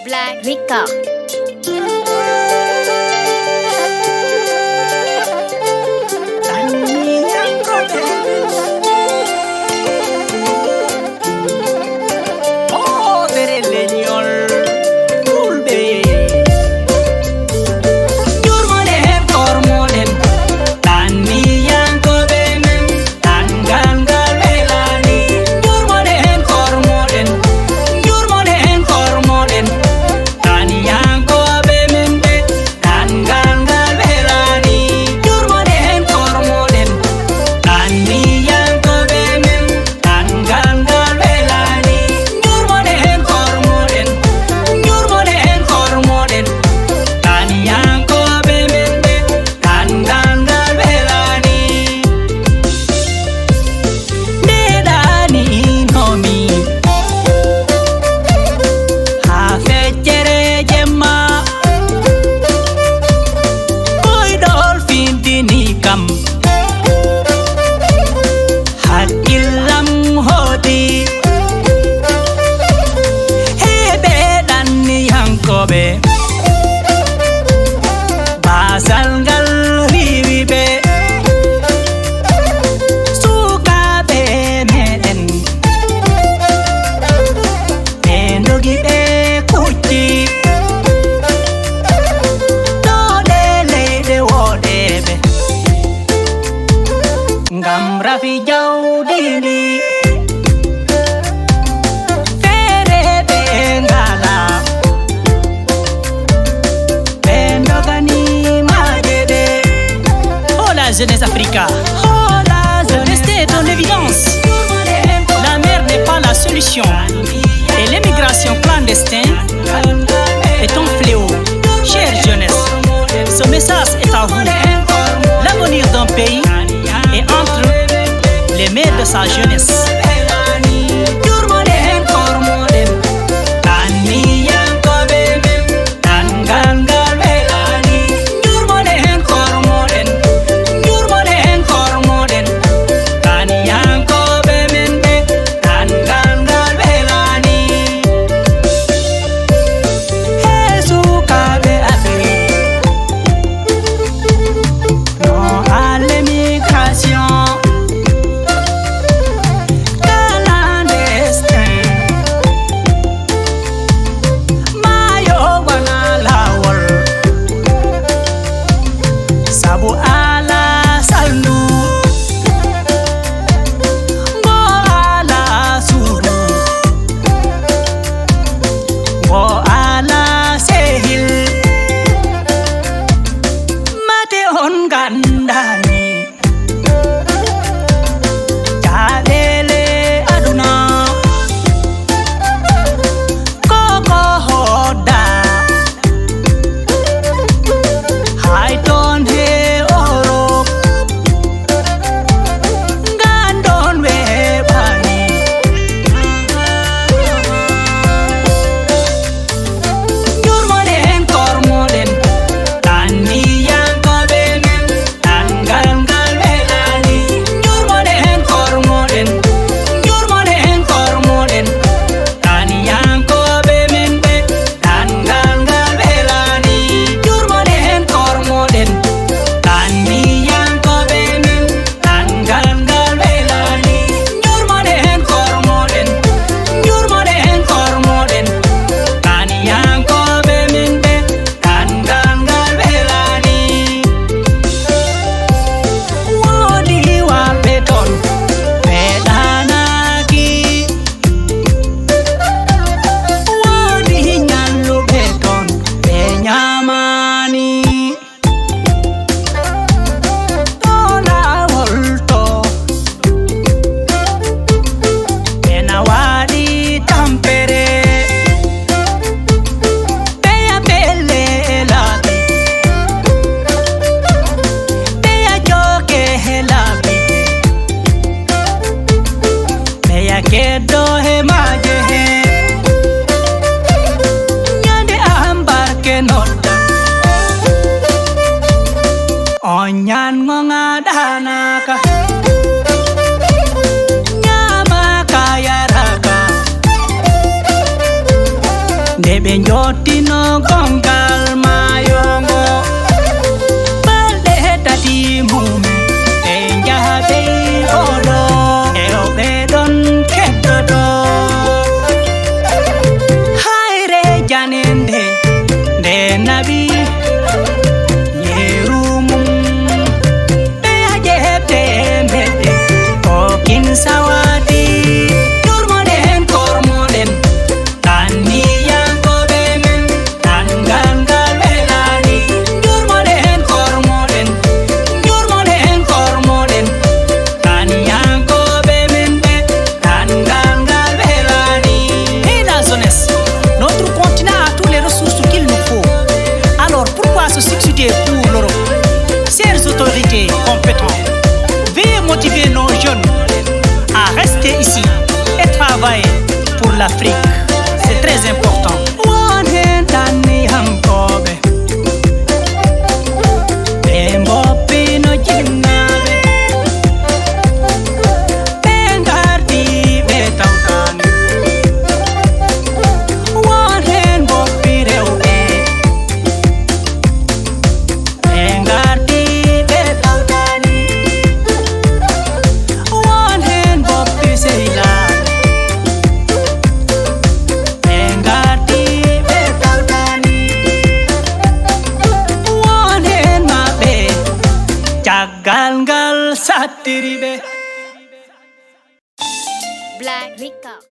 Black Rica. Rafi jauh dini Fere bengala Bendogani magede. Oh la jeunesse Africa, oh la jeunesse, restez en évidence. La mer n'est pas la solution et l'immigration clandestine est un fléau. Chère jeunesse, ce message est à vous. L'avenir d'un pays est entre les mains de sa jeunesse. Onyan ngongadanaka Nyama kaya raka nde ɓe jottino gongal mayongo balɗe tati mumen ɓe jaha ɓe oɗo e o ɓeɗon keddoto hayre janende nde naɓi yeru mum ɓe jehete meɗe o kin sawati jurmoɗen kormoɗen tanniyankoɓe men tangal ngal welani jurmoɗen kormoɗen tanniyankoɓe men ɓe tangal ngal welani. Et la jeunesse, notre continent a toutes les ressources qu'il nous faut. Alors pourquoi se substituer pour l'Europe? Chères autorités compétentes, veuillez motiver nos jeunes à rester ici et travailler pour l'Afrique. C'est très important. Caggal ngal sattiriɓe. Black Rica.